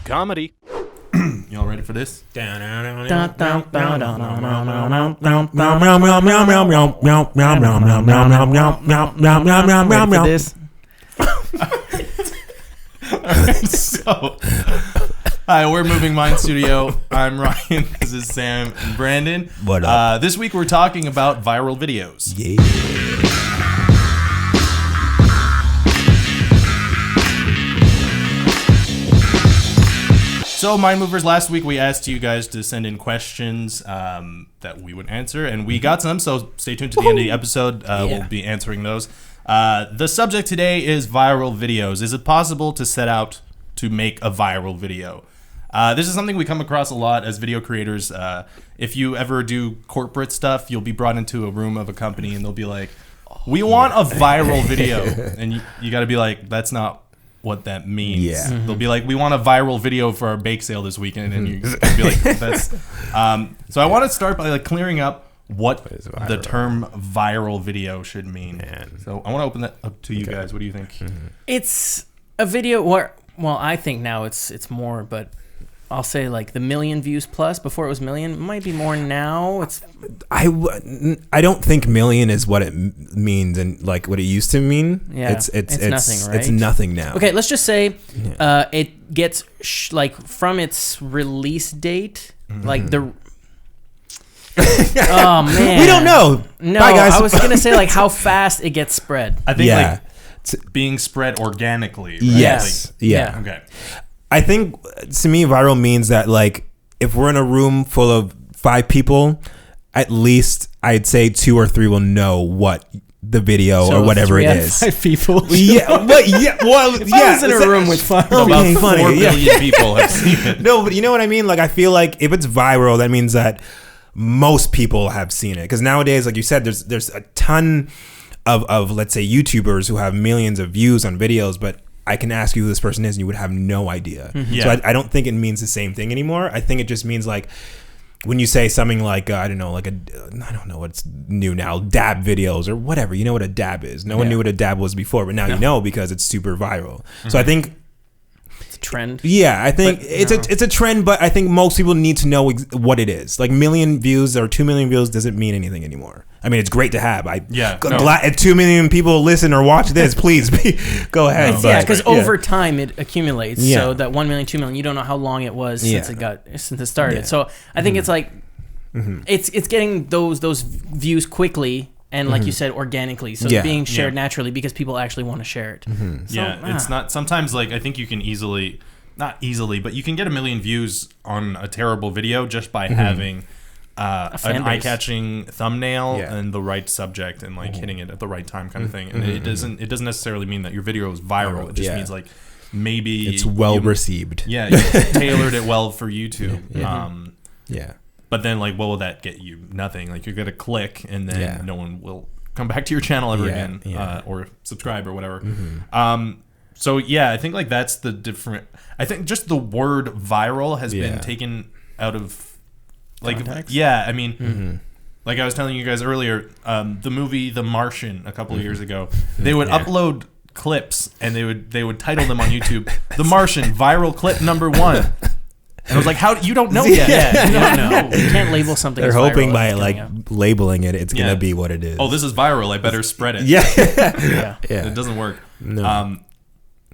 comedy. Y'all ready for this? So, hi, we're Moving Mind Studio. I'm Ryan. This is Sam and Brandon. What up? This week we're talking about viral videos. Yeah. So, Mind Movers, last week we asked you guys to send in questions that we would answer, and we got some, so stay tuned to the end of the episode. We'll be answering those. The subject today is viral videos. Is it possible to set out to make a viral video? This is something we come across a lot as video creators. If you ever do corporate stuff, you'll be brought into a room of a company, and they'll be like, we want a viral video. And you got to be like, that's not what that means. Yeah. Mm-hmm. They'll be like, we want a viral video for our bake sale this weekend, and you be like, that's. So I want to start by like clearing up what the term viral video should mean. So I want to open that up to you guys. What do you think? Mm-hmm. It's a video where, well, I think now it's more, but I'll say like the million views plus. Before it was million, it might be more now. I don't think million is what it means and like what it used to mean. Yeah, it's nothing, right? It's nothing now. Okay, let's just say it gets like from its release date, like the. Oh man, we don't know. No, bye, guys. I was gonna say like how fast it gets spread. I think like being spread organically. Right? Yes. Like, yeah. Okay. I think to me, viral means that like if we're in a room full of 5 people, at least I'd say 2 or 3 will know what the video or whatever it is. 5 people. Yeah, but yeah, well, if I was in a room with 5 about funny. 4 billion people have seen it. No, but you know what I mean? Like I feel like if it's viral, that means that most people have seen it. Because nowadays, like you said, there's a ton of let's say YouTubers who have millions of views on videos, but I can ask you who this person is and you would have no idea. Mm-hmm. Yeah. So I don't think it means the same thing anymore. I think it just means like when you say something like, I don't know, like I don't know what's new now, dab videos or whatever. You know what a dab is. No one knew what a dab was before, but now you know because it's super viral. Mm-hmm. So I think it's a trend. Yeah, I think it's a trend, but I think most people need to know what it is. Like million views or 2 million views doesn't mean anything anymore. I mean, it's great to have. Glad if 2 million people listen or watch this, please go ahead. Because over time it accumulates. Yeah. So that 1 million, 2 million, you don't know how long it was since it started. Yeah. So I think it's like it's getting those views quickly and like you said, organically. So it's being shared naturally because people actually want to share it. Mm-hmm. So, it's not sometimes like I think you can not easily, but you can get 1 million views on a terrible video just by having an eye-catching thumbnail and the right subject and like hitting it at the right time kind of thing. And it doesn't necessarily mean that your video is viral. It just means like maybe it's well received. Yeah, you tailored it well for YouTube. Yeah. But then like what will that get you? Nothing. Like you're gonna click and then no one will come back to your channel ever again or subscribe or whatever. So yeah, I think like that's the different. I think just the word viral has been taken out of like context? Yeah, I mean, like I was telling you guys earlier, the movie The Martian a couple of years ago, they would upload clips and they would title them on YouTube, The Martian viral clip number 1. And I was like, how you don't know yet? Yeah, you don't know. You can't label something. They're hoping by like labeling it, it's gonna be what it is. Oh, this is viral. I better spread it. Yeah. It doesn't work. No.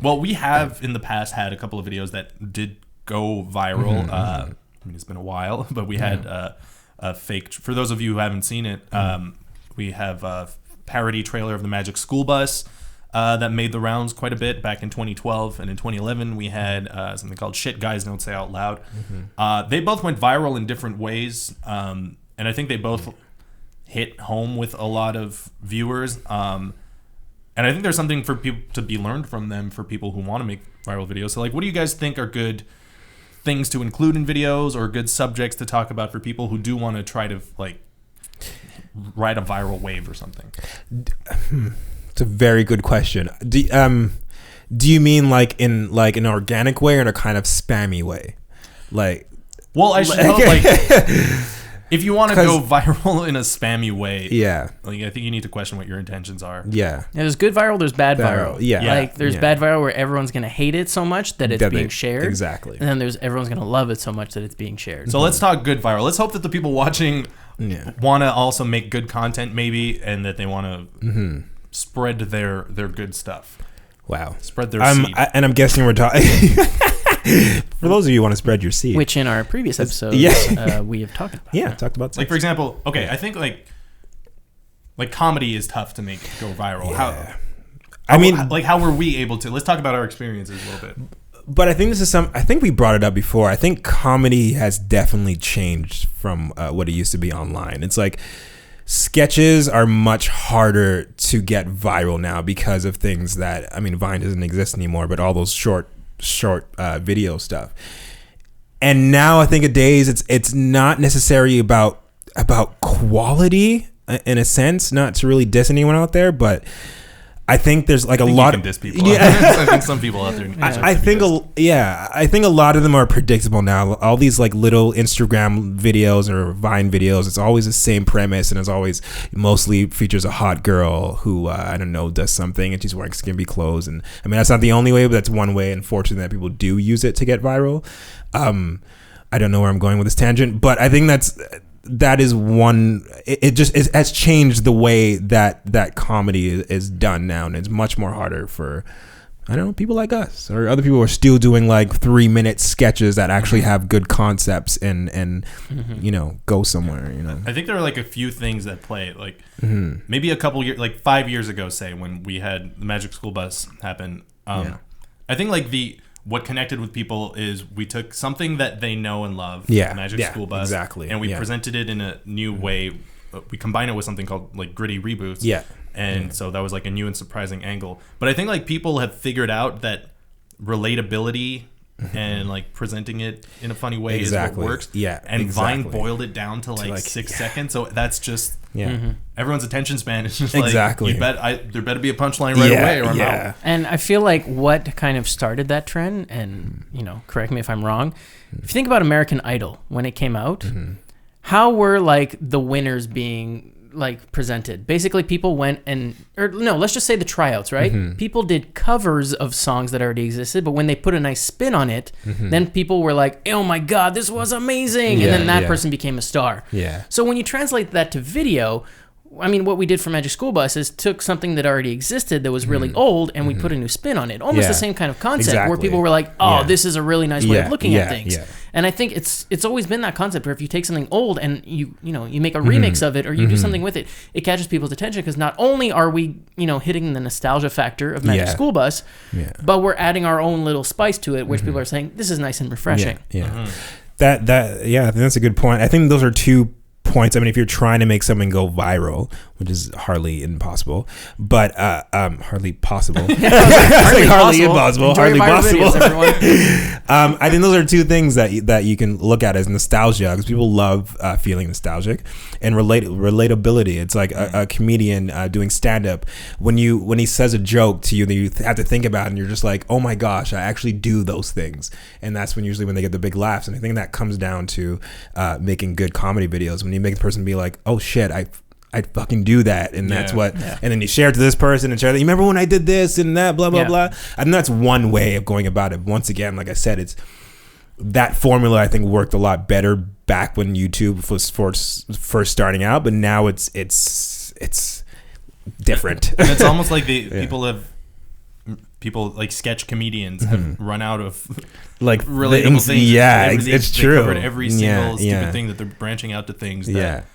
Well, we have in the past had a couple of videos that did go viral. I mean, it's been a while, but we had a fake. For those of you who haven't seen it, we have a parody trailer of the Magic School Bus that made the rounds quite a bit back in 2012, and in 2011 we had something called "Shit Guys Don't Say Out Loud." They both went viral in different ways, and I think they both hit home with a lot of viewers. And I think there's something for people to be learned from them for people who want to make viral videos. So, like, what do you guys think are good things to include in videos or good subjects to talk about for people who do want to try to like ride a viral wave or something? It's a very good question. Do you mean like in like an organic way or in a kind of spammy way? Like, well, I should know, like if you want to go viral in a spammy way, yeah, like I think you need to question what your intentions are. Yeah. There's good viral, there's bad viral. Yeah. Like there's bad viral where everyone's gonna hate it so much that it's being shared. Exactly. And then there's everyone's gonna love it so much that it's being shared. So let's talk good viral. Let's hope that the people watching want to also make good content, maybe, and that they want to spread their good stuff. Wow. Spread their seed. And I'm guessing we're talking. For those of you who want to spread your seed, which in our previous episodes we have talked about. Yeah, talked about sex. Like for example, I think like comedy is tough to make go viral. Yeah. How were we able to? Let's talk about our experiences a little bit. But I think I think we brought it up before. I think comedy has definitely changed from what it used to be online. It's like sketches are much harder to get viral now because of things that, I mean, Vine doesn't exist anymore, but all those short video stuff. And now I think nowadays it's not necessarily about quality in a sense, not to really diss anyone out there, but I think there's like a lot of diss people. Yeah. I think some people out there. I think a lot of them are predictable now. All these like little Instagram videos or Vine videos, it's always the same premise, and it's always mostly features a hot girl who I don't know, does something and she's wearing skimpy clothes. And I mean, that's not the only way, but that's one way. Unfortunately, that people do use it to get viral. I don't know where I'm going with this tangent, but I think that is one. It has changed the way that comedy is done now, and it's much more harder for, I don't know, people like us or other people who are still doing like 3-minute sketches that actually have good concepts and you know, go somewhere. You know, I think there are like a few things that play, like maybe a couple years, like 5 years ago, say, when we had the Magic School Bus happen. I think like what connected with people is we took something that they know and love, the Magic School Bus, exactly, and we presented it in a new way. We combined it with something called like gritty reboots, and so that was like a new and surprising angle. But I think like people have figured out that relatability and like presenting it in a funny way is what works. And Vine boiled it down to like 6 seconds, so that's just everyone's attention span is just like there better be a punchline right away or I'm out. And I feel like what kind of started that trend, and you know, correct me if I'm wrong, if you think about American Idol when it came out, how were like the winners being like presented? Basically people went let's just say the tryouts, right? People did covers of songs that already existed, but when they put a nice spin on it, then people were like, oh my god, this was amazing, and then that person became a star. So when you translate that to video, I mean, what we did for Magic School Bus is took something that already existed that was really old, and we put a new spin on it. Almost the same kind of concept where people were like, oh, this is a really nice way of looking at things. And I think it's always been that concept where if you take something old and you make a remix of it, or you do something with it, it catches people's attention, because not only are we, hitting the nostalgia factor of Magic School Bus, but we're adding our own little spice to it, which people are saying, this is nice and refreshing. I think that's a good point. I think those are 2 points. I mean, if you're trying to make something go viral, which is hardly impossible, but hardly possible. Hardly impossible. Hardly possible. I think those are 2 things that you can look at as nostalgia, because people love feeling nostalgic, and relatability. It's like a comedian doing stand-up. When he says a joke to you that you have to think about, and you're just like, oh my gosh, I actually do those things, and that's usually when they get the big laughs. And I think that comes down to making good comedy videos. When you make the person be like, oh shit, I fucking do that, and that's what, and then you share it to this person and share that. You remember when I did this and that, blah blah blah. And that's one way of going about it. Once again, like I said, it's that formula I think worked a lot better back when YouTube was first starting out, but now it's different. And it's almost like people like sketch comedians have run out of like relatable things. It's true. They covered every single stupid thing that they're branching out to things that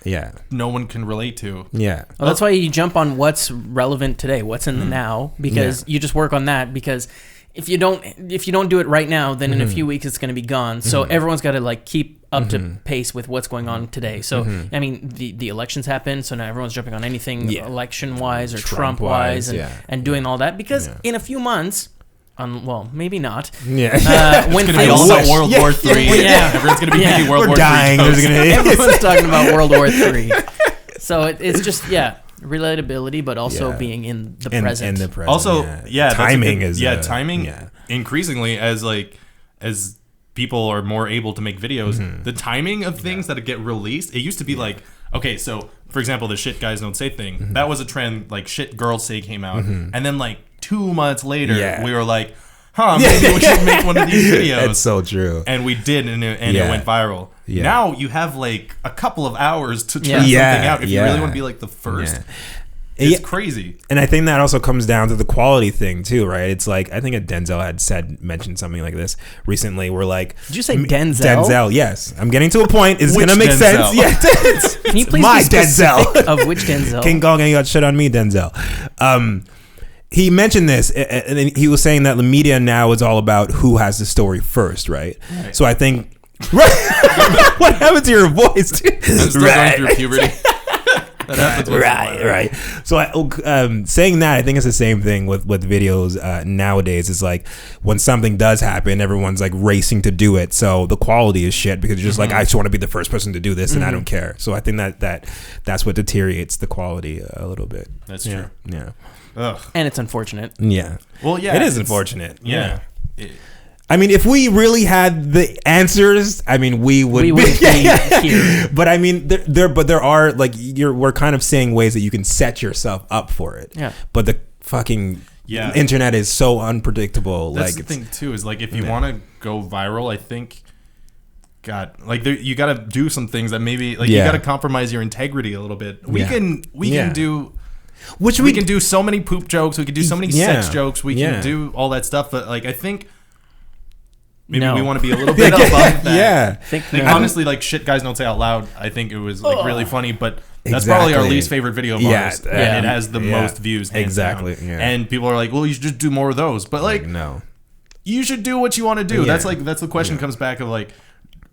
no one can relate to. Well, that's why you jump on what's relevant today, what's in the now, because you just work on that, because if you don't do it right now, then in a few weeks it's going to be gone. So everyone's got to like keep up to pace with what's going on today. So I mean, the elections happen, so now everyone's jumping on anything election wise or Trump wise and doing all that, because in a few months, well, maybe not. When it's gonna be all about World War III. Everyone's gonna be thinking World War III. Everyone's talking about World War III. So it's just relatability, but also being in the present. Also, timing is timing increasingly as people are more able to make videos, the timing of things that get released, it used to be like, okay, so for example, the shit guys don't say thing, that was a trend, like shit girls say came out, and then like 2 months later, we were like, maybe we should make one of these videos. It's so true. And we did, and it went viral. Now you have like a couple of hours to try something out if you really want to be like the first. It's crazy. And I think that also comes down to the quality thing too, right? It's like, I think Denzel had mentioned something like this recently. We're like, did you say Denzel? Denzel, yes. I'm getting to a point. It's going to make sense. Yeah. Can you please be specific of which Denzel? King Kong ain't got shit on me, Denzel. He mentioned this, and he was saying that the media now is all about who has the story first, right? So I think, what happened to your voice? I'm still going through puberty. Right. So saying that, I think it's the same thing with videos nowadays. It's like when something does happen, everyone's like racing to do it. So the quality is shit because you're just like, I just want to be the first person to do this, and I don't care. So I think that's what deteriorates the quality a little bit. That's true. Yeah. Ugh. And it's unfortunate. Yeah. Well, yeah, it is unfortunate. Yeah. I mean, if we really had the answers, I mean, we would be here. But I mean, there are like we're kind of saying ways that you can set yourself up for it. Yeah. But the fucking internet is so unpredictable. That's the thing too. Is like if you want to go viral, I think, God, like you got to do some things that maybe like you got to compromise your integrity a little bit. We can do. Which we can do so many poop jokes. We can do so many sex jokes. We can do all that stuff. But like, I think. Maybe we want to be a little bit above that. Honestly, like shit guys don't say out loud. I think it was like really funny, but that's probably our least favorite video of ours. And it has the most views. Exactly. Yeah. And people are like, well, you should just do more of those. But like, no, you should do what you want to do. That's the question comes back of like,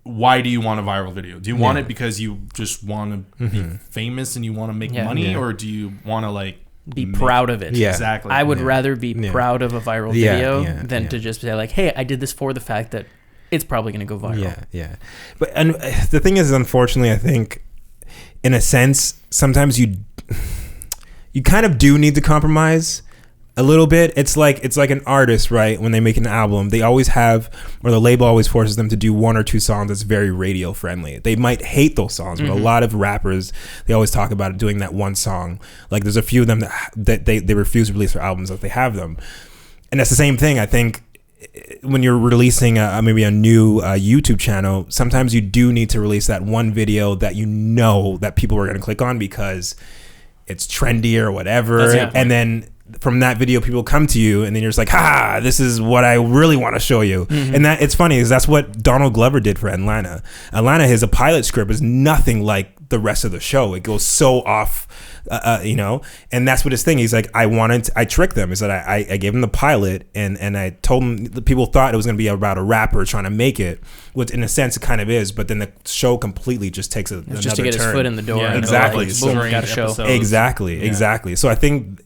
why do you want a viral video? Do you want it because you just want to be famous and you want to make money, or do you want to like be proud of it? Yeah. Exactly. I would rather be proud of a viral video than to just say like, hey, I did this for the fact that it's probably going to go viral. Yeah. But and the thing is, unfortunately, I think in a sense, sometimes you kind of do need to compromise a little bit. It's like an artist, right? When they make an album, they always have, or the label always forces them to do 1 or 2 songs that's very radio friendly. They might hate those songs, but a lot of rappers, they always talk about doing that one song. Like there's a few of them that they refuse to release their albums if they have them. And that's the same thing. I think when you're releasing maybe a new YouTube channel, sometimes you do need to release that one video that you know that people are going to click on because it's trendy or whatever. And then from that video, people come to you, and then you're just like, this is what I really want to show you. And that it's funny, is that's what Donald Glover did for Atlanta. His pilot script is nothing like the rest of the show. It goes so off, and that's what his thing. He's like, I tricked them. Is that I gave him the pilot, and I told him the people thought it was going to be about a rapper trying to make it, which in a sense it kind of is, but then the show completely just takes another turn. Just to get his foot in the door. Yeah, exactly. Like, boom, got a show. Exactly. So I think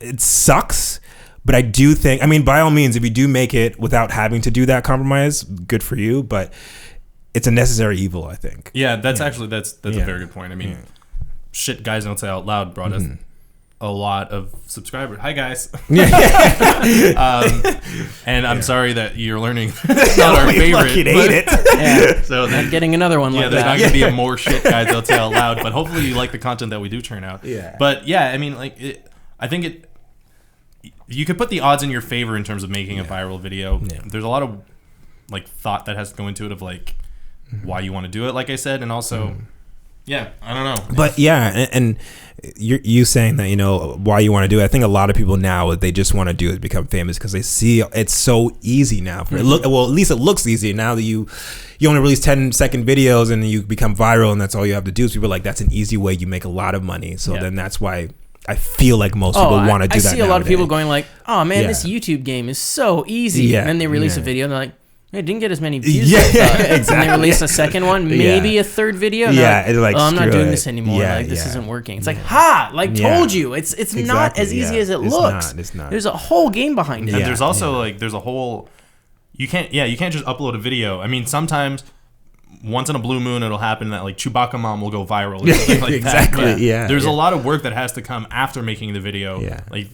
it sucks, but I do think, I mean, by all means, if you do make it without having to do that compromise, good for you, but it's a necessary evil, I think. Yeah, that's a very good point. I mean, shit guys don't say out loud brought us a lot of subscribers. Hi guys. And I'm sorry that you're learning it's not our favorite. Fucking hate it. So not getting another one like that. There's not going to be a more shit guys don't say out loud, but hopefully you like the content that we do turn out. Yeah. But yeah, I mean, like, I think you could put the odds in your favor in terms of making a viral video. Yeah. There's a lot of like thought that has to go into it of like why you want to do it, like I said, and also I don't know. But and you saying that, why you want to do it, I think a lot of people now, what they just want to do is become famous because they see it's so easy now. At least it looks easy now that you only release 10-second videos and you become viral, and that's all you have to do. So people are like, that's an easy way you make a lot of money. So then that's why I feel like most people want to do that. I see a lot of people going like, oh man, this YouTube game is so easy. And then they release a video and they're like, it didn't get as many views. Exactly. And they release a second one, maybe a third video. And like, I'm not doing this anymore. This isn't working. It's like, told you. It's not as easy as it looks. It's not. There's a whole game behind it. And there's also there's a whole, you can't just upload a video. I mean, sometimes once in a blue moon it'll happen that like Chewbacca Mom will go viral or something like exactly. that. There's a lot of work that has to come after making the video. Like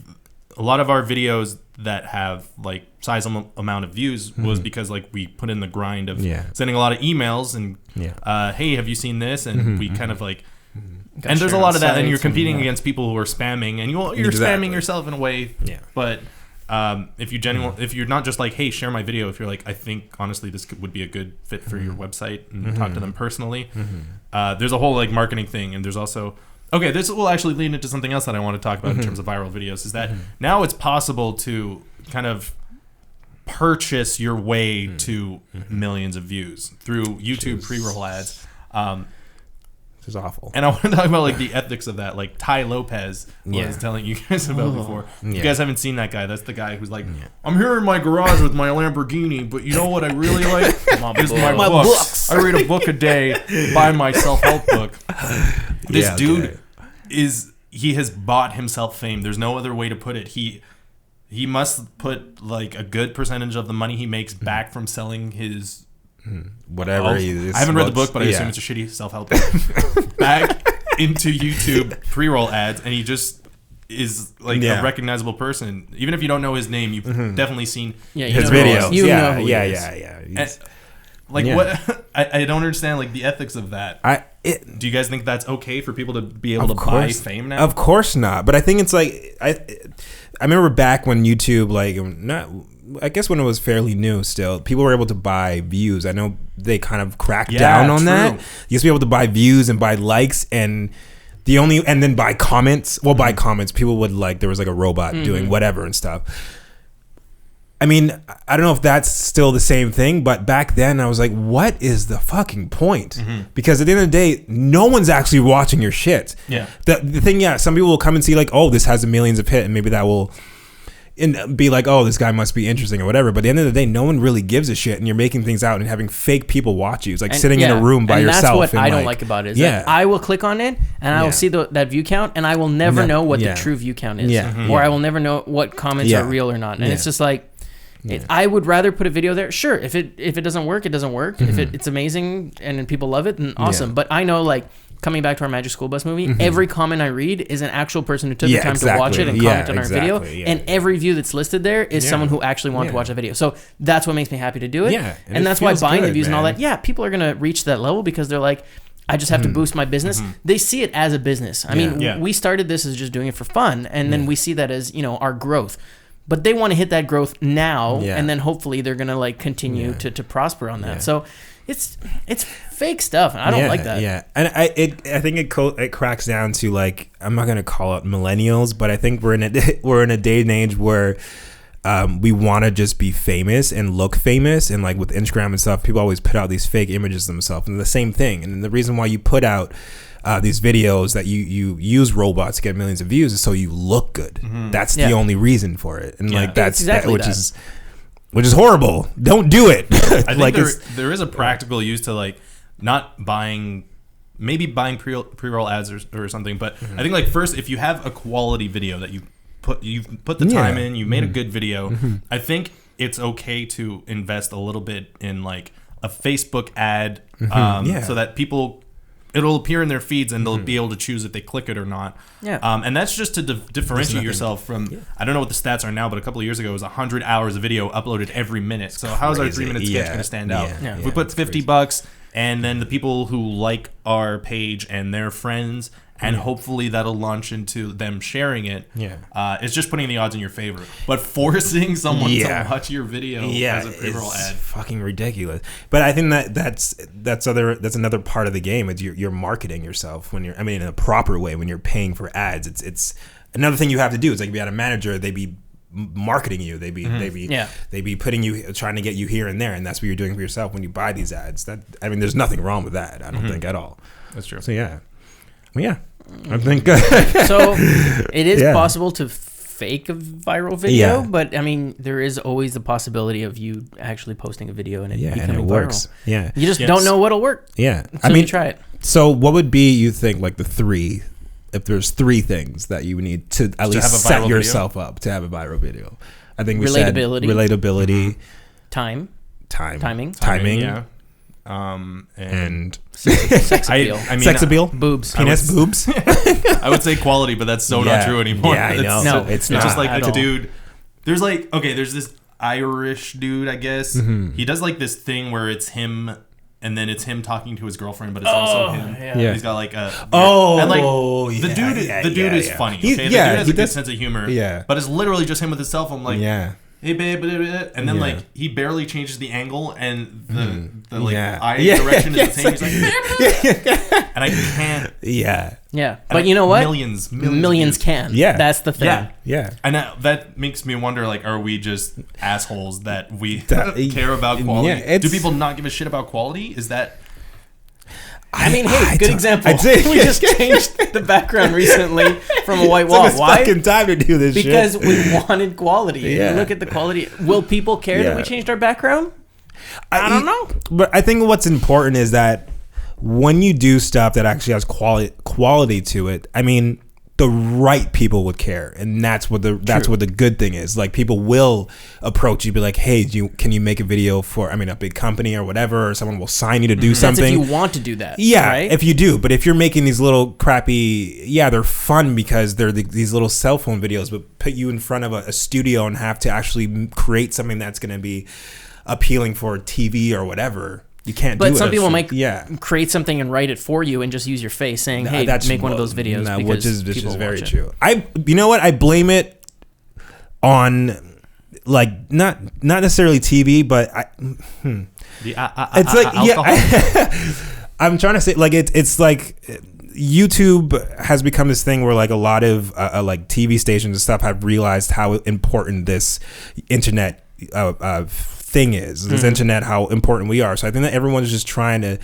a lot of our videos that have like sizable amount of views was because like we put in the grind of sending a lot of emails and hey, have you seen this? And we kind of like and there's a lot of that, and you're competing against people who are spamming, and you're spamming yourself in a way. Yeah. But if you if you're not just like, hey, share my video, if you're like, I think honestly this would be a good fit for your website, and talk to them personally. There's a whole like marketing thing, and there's also this will actually lead into something else that I want to talk about in terms of viral videos. Is that now it's possible to kind of purchase your way to millions of views through YouTube pre-roll ads. This is awful. And I want to talk about like the ethics of that. Like Ty Lopez was telling you guys about before. You guys haven't seen that guy. That's the guy who's like, I'm here in my garage with my Lamborghini, but you know what I really like? Is my books. I read a book a day, buy my self-help book. This dude he has bought himself fame. There's no other way to put it. He must put like a good percentage of the money he makes back from selling his whatever. I haven't read the book, but I assume it's a shitty self-help book. Back into YouTube pre-roll ads, and he just is like a recognizable person. Even if you don't know his name, you've definitely seen his videos. What? I don't understand like the ethics of that. Do you guys think that's okay for people to be able to buy fame now? Of course not. But I think it's like I remember back when YouTube I guess when it was fairly new still, people were able to buy views. I know they kind of cracked down on that. You used to be able to buy views and buy likes and then buy comments. Well, buy comments. People would like, there was like a robot doing whatever and stuff. I mean, I don't know if that's still the same thing, but back then I was like, what is the fucking point? Because at the end of the day, no one's actually watching your shit. Yeah. The thing, some people will come and see like, oh, this has millions of hits, and maybe that will be like, oh, this guy must be interesting or whatever. But at the end of the day, no one really gives a shit, and you're making things out and having fake people watch you. It's like sitting in a room by yourself. That's what I don't like about it. That I will click on it and I will see that view count, and I will never know what the true view count is, or I will never know what comments are real or not. And it's just like, I would rather put a video there. Sure, if it doesn't work, it doesn't work. If it's amazing and people love it, then awesome. But I know, like, coming back to our Magic School Bus movie, every comment I read is an actual person who took the time to watch it and comment on our video. And every view that's listed there is someone who actually wanted to watch the video. So that's what makes me happy to do it. And that's why buying the views and all that, people are going to reach that level because they're like, I just have to boost my business. They see it as a business. I mean, we started this as just doing it for fun, and then we see that as, our growth. But they want to hit that growth now, and then hopefully they're going to like continue to prosper on that. So it's fake stuff, and I don't like that. Yeah, and I think it cracks down to, like, I'm not going to call it millennials, but I think we're in a day and age where we want to just be famous and look famous, and like with Instagram and stuff, people always put out these fake images of themselves, and the same thing. And the reason why you put out these videos that you use robots to get millions of views is so you look good. That's the only reason for it, and like that's exactly which is horrible. Don't do it. I think there is a practical use to like not buying pre-roll ads or something, but I think like first, if you have a quality video that you've put the time in, you made a good video, I think it's okay to invest a little bit in like a Facebook ad, so that it'll appear in their feeds and they'll be able to choose if they click it or not. And that's just to differentiate yourself from, I don't know what the stats are now, but a couple of years ago it was 100 hours of video uploaded every minute. So how's our 3 minute sketch going to stand out? If we put $50 and then the people who like our page and their friends, and hopefully that'll launch into them sharing it. It's just putting the odds in your favor. But forcing someone to watch your video as a pre-roll ad, fucking ridiculous. But I think that's another part of the game. Is you're marketing yourself when you're, in a proper way, when you're paying for ads. It's another thing you have to do. It's like if you had a manager, they'd be marketing you. They'd be putting you, trying to get you here and there, and that's what you're doing for yourself when you buy these ads. There's nothing wrong with that. I don't think at all. That's true. So I think so. It is possible to fake a viral video, but there is always the possibility of you actually posting a video and it becoming viral. Works. You just don't know what'll work. Until you try it. So what would be, you think, like the three? If there's three things that you need to at least set yourself up to have a viral video, I think we said relatability, timing, and sex appeal. I mean, sex appeal, boobs, penis, boobs. I would say quality, but that's so not true anymore. Yeah, I know. No, it's It's just not. like a dude. There's like, okay, there's this Irish dude, I guess. He does like this thing where it's him, and then it's him talking to his girlfriend, but it's also him. Yeah. He's got like a and like the dude is funny. Okay, the dude has a good sense of humor. Yeah, but it's literally just him with his cell phone, like, hey babe, and then like he barely changes the angle, and the like eye direction is the same. He's like, and I can't. Yeah, but you know what? Millions can. Yeah, that's the thing. Yeah. And that makes me wonder, like, are we just assholes that we care about quality? Yeah, do people not give a shit about quality? Is that? I mean, hey, good example. I'd say we just changed the background recently from a white wall. Why? Fucking time to do this because shit. we wanted quality. Yeah. Look at the quality. Will people care that we changed our background? I don't know. But I think what's important is that when you do stuff that actually has quality to it, I mean, the right people would care, and that's what the good thing is. Like, people will approach you, be like, "Hey, can you make a video for? I mean, a big company or whatever, or someone will sign you to do something." That's if you want to do that. Yeah, right? if you do. But if you're making these little crappy, they're fun because they're these little cell phone videos, but put you in front of a studio and have to actually create something that's going to be appealing for TV or whatever. You can't do it. But some people might create something and write it for you and just use your face saying, hey, make one of those videos. Which is very true. You know what? I blame it on, like, not necessarily TV, but it's like, I'm trying to say, like, it's like YouTube has become this thing where, like, a lot of like TV stations and stuff have realized how important this internet thing is, this internet, how important we are. So I think that everyone's just trying to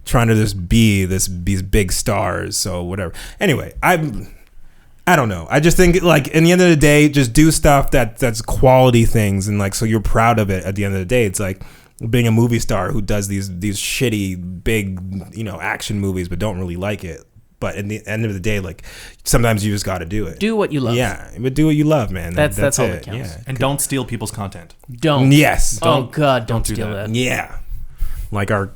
just be these big stars. So whatever. Anyway, I don't know. I just think, like, in the end of the day, just do stuff that's quality things, and, like, so you're proud of it at the end of the day. It's like being a movie star who does these shitty big, action movies but don't really like it. But in the end of the day, like, sometimes you just got to do it. Do what you love. Yeah, but do what you love, man. That's all that counts. Yeah. And don't steal people's content. Don't. Yes. Oh God, don't steal that. Yeah. Like our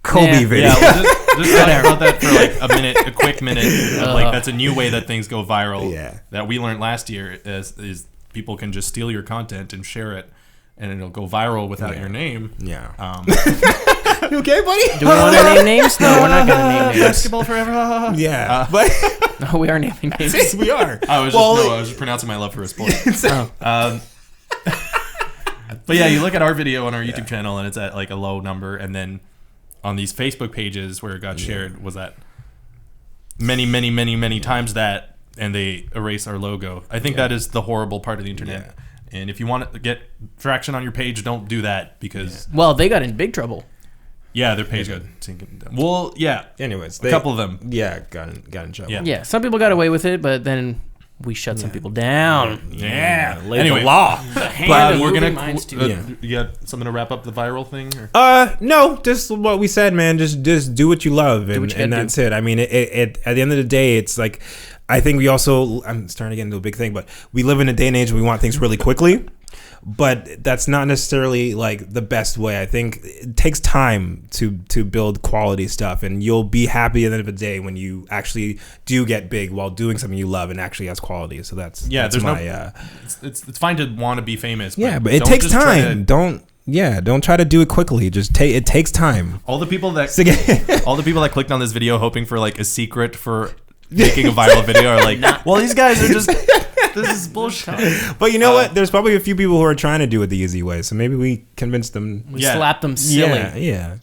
Kobe video. Yeah, just talk about that for like a quick minute. Like, that's a new way that things go viral. Yeah. That we learned last year is people can just steal your content and share it, and it'll go viral without your name. Yeah. You okay, buddy? Do we want to name names? No, we're not going to name names. Basketball forever. Yeah. But no, we are naming names. Yes, we are. I was just pronouncing my love for a sport. But yeah, you look at our video on our YouTube channel, and it's at like a low number, and then on these Facebook pages where it got shared was at many times that, and they erase our logo. I think that is the horrible part of the internet. Yeah. And if you want to get traction on your page, don't do that, because well, they got in big trouble. Yeah, their page got sinking. Well, yeah. Anyways, a couple of them. Yeah, got in trouble. Yeah, some people got away with it, but then we shut some people down. Yeah. Anyway, the law. But we're gonna. You got something to wrap up the viral thing? Or? No, just what we said, man. Just do what you love, and that's it. I mean, it at the end of the day, it's like, I think we also, I'm starting to get into a big thing, but we live in a day and age where we want things really quickly. But that's not necessarily like the best way. I think it takes time to build quality stuff, and you'll be happy at the end of the day when you actually do get big while doing something you love and actually has quality. So that's it's fine to want to be famous. But it takes time. Don't try to do it quickly. It takes time. All the people that clicked on this video hoping for like a secret for making a viral video are like, well, these guys are just. This is bullshit. But you know what? There's probably a few people who are trying to do it the easy way. So maybe we convince them. We slap them silly. Yeah.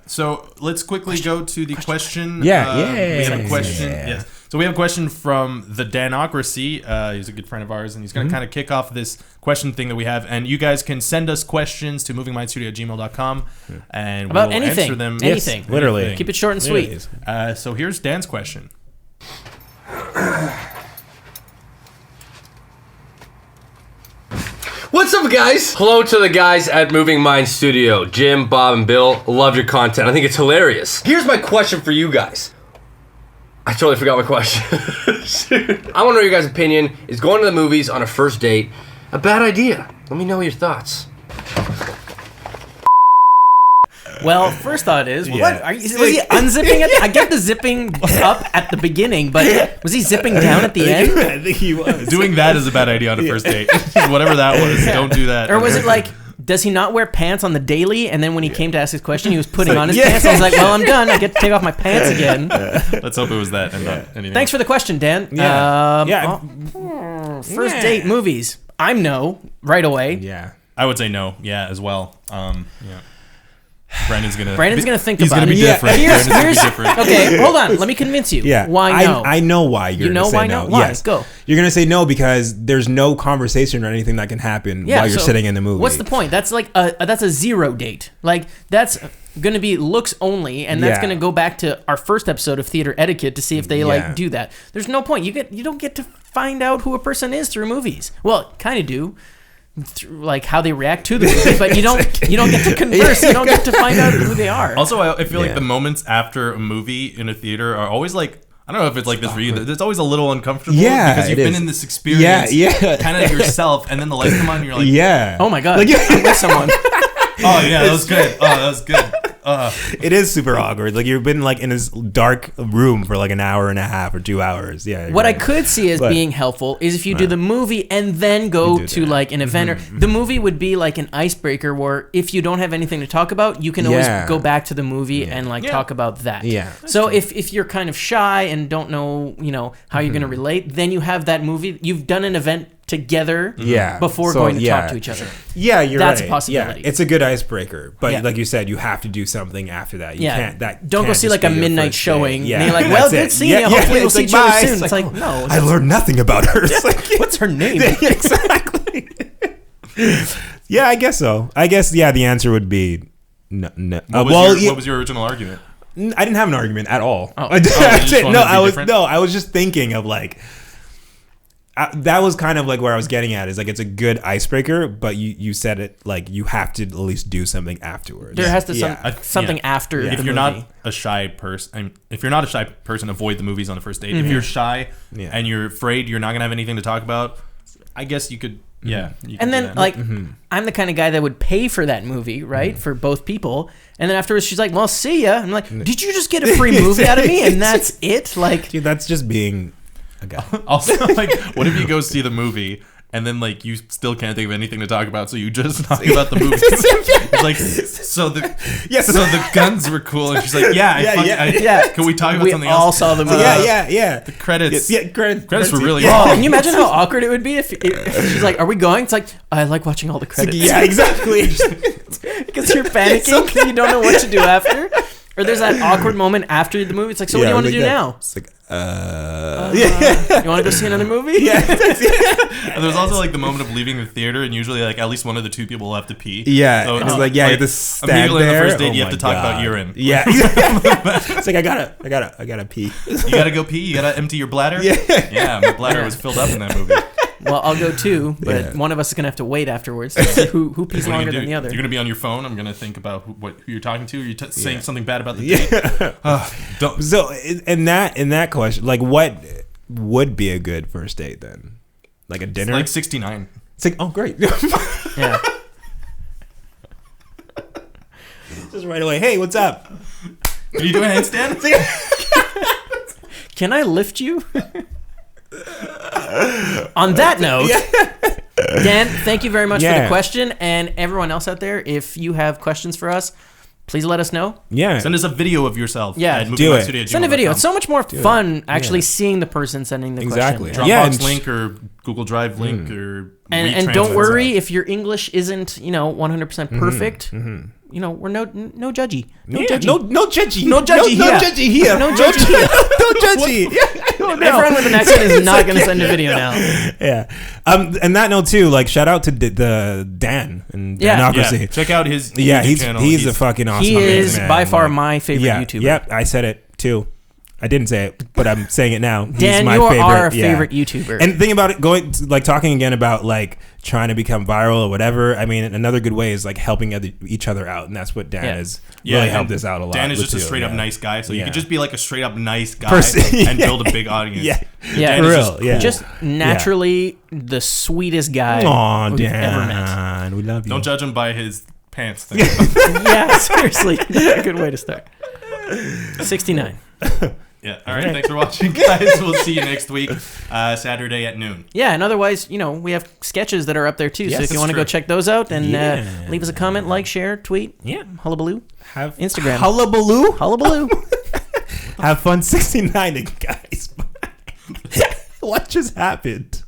So let's quickly go to the question. We have a question. Yes. So we have a question from the Danocracy. He's a good friend of ours, and he's going to kind of kick off this question thing that we have. And you guys can send us questions to movingmindstudio@gmail.com, and about we'll anything. answer them. Anything. Literally. Keep it short and sweet. So here's Dan's question. What's up, guys? Hello to the guys at Moving Mind Studio. Jim, Bob, and Bill. Love your content. I think it's hilarious. Here's my question for you guys. I totally forgot my question. I want to know your guys' opinion. Is going to the movies on a first date a bad idea? Let me know your thoughts. Well, first thought is, Yeah. what? Was he unzipping it? I get the zipping up at the beginning, but was he zipping down at the end? I think he was. Doing that is a bad idea on a first date. Whatever that was, don't do that. Or was it like, does he not wear pants on the daily? And then when he came to ask his question, he was putting like, on his yeah. pants. I was like, well, I'm done. I get to take off my pants again. Let's hope it was that and not anything. Thanks for the question, Dan. Yeah. First date movies. I'm no right away. Yeah. I would say no. Yeah, as well. Brandon's gonna think he's about gonna it. be different. Here's, Brandon's gonna be different. okay, hold on. Let me convince you. Yeah. Why no? I know why you're You going know to say why no. no? Why? Yes. Go. You're going to say no because there's no conversation or anything that can happen while you're so sitting in the movie. What's the point? That's like that's a zero date. Like that's going to be looks only, and that's Yeah. going to go back to our first episode of theater etiquette to see if they like do that. There's no point. You don't get to find out who a person is through movies. Well, kind of do. Through, like how they react to the movie, but you don't get to converse. You don't get to find out who they are. Also, I feel like Yeah. the moments after a movie in a theater are always like, I don't know if it's like this for you. It's always a little uncomfortable because you've been in this experience kind of yourself, and then the lights come on and you're like, Yeah. Oh my god, Like, I'm with someone. oh yeah, that was good. Oh, that was good. It is super awkward. Like you've been like in this dark room for like an hour and a half or 2 hours. Yeah. What right. I could see as being helpful is if you do the movie and then go do to that. like an event. Or the movie would be like an icebreaker where if you don't have anything to talk about, you can always Yeah. go back to the movie and like talk about that. Yeah. So if you're kind of shy and don't know, how you're going to relate, then you have that movie. You've done an event together before going to talk to each other. Yeah, you're That's right. a possibility. Yeah, it's a good icebreaker, but Yeah. like you said, you have to do something after that. You can't. That don't go can't see just like a be your midnight first showing. date. And you're like, well, That's good it. seeing you. Hopefully we'll it's see like, each other bye. soon. It's like, no. I learned nothing about her. It's like, What's her name? exactly. Yeah, I guess so. I guess the answer would be no. What was your original argument? I didn't have an argument at all. Oh. I just wanted to be different? I was just thinking of like that was kind of like where I was getting at is like it's a good icebreaker, but you said it like you have to at least do something afterwards. There has to Yeah. something after. Yeah. The If you're movie. not a shy person, avoid the movies on the first date. If you're shy and you're afraid you're not gonna have anything to talk about, I guess you could. Yeah. You could And do then, that. like, I'm the kind of guy that would pay for that movie, right? For both people. And then afterwards, she's like, well, see ya. I'm like, did you just get a free movie out of me? And that's it? Like, Dude, that's just being a guy. Also, like, what if you go see the movie and then like you still can't think of anything to talk about, so you just talk about the movie? It's like, so the guns were cool, and she's like, can we talk about we something all else? saw the movie. The Credits. Credits were really Oh, long. can you imagine how awkward it would be if she's like, are we going? It's like, I like watching all the credits. Yeah, exactly. Because you're panicking because you don't know what to do after. Or there's that awkward moment after the movie. It's like, so what do you want to do now? It's like, You want to go see another movie? And there's also like the moment of leaving the theater, and usually like at least one of the two people will have to pee. Yeah, So it's like you have to stand immediately there. on the first date, Oh you have my to talk God. about urine. Yeah, it's like I gotta pee. You gotta go pee. You gotta empty your bladder. Yeah, my bladder was filled up in that movie. Well, I'll go too, but one of us is going to have to wait afterwards to see who pees What are you longer gonna than do? the other. You're gonna be on your phone. I'm gonna think about who you're talking to. Are you saying something bad about the date? Don't. So in that question, like, what would be a good first date then? Like a dinner? Like 69. It's like, oh great. Yeah. Just right away. Hey, what's up? Are you doing a handstand? Can I lift you? On that note, Dan, thank you very much for the question. And everyone else out there, if you have questions for us, please let us know. Yeah. Send us a video of yourself. Yeah. at Do it. moviestudio@gmail.com. Send a video. It's so much more fun actually seeing the person sending the Exactly. question. Dropbox Yeah, and link or Google Drive link or And WeTransfer. don't worry if your English isn't 100% perfect. We're no judgy. No judgy. No judgy. No judgy No here. judgy here. No judgy here. No judgy. Everyone with an accent is not going to send a video now. Yeah. And that note too, like shout out to the Dan and Danocracy. Yeah, check out his Yeah, YouTube channel. he's a fucking awesome. He amazing is man. by far Like, my favorite YouTuber. Yep, I said it too. I didn't say it, but I'm saying it now. He's Dan, my you favorite. are our favorite YouTuber. And think about it, talking again about like trying to become viral or whatever. I mean, another good way is like helping each other out, and that's what Dan has really helped us out a lot. Dan is with just a too, straight up nice guy, so you Yeah. could just be like a straight up nice guy Person- and build a big audience. Yeah, Yeah, Dan for is real. just Yeah, just naturally the sweetest guy Aw, we've ever met. Dan, we love you. Don't judge him by his pants thing. Yeah, seriously. A good way to start. 69. Yeah. All right. Thanks for watching, guys. We'll see you next week, Saturday at noon. Yeah, and otherwise, we have sketches that are up there too. Yes, so if you want to go check those out, and leave us a comment, like, share, tweet. Yeah. Hullabaloo. Have Instagram. Hullabaloo. Hullabaloo. Have fun 69, guys. What just happened?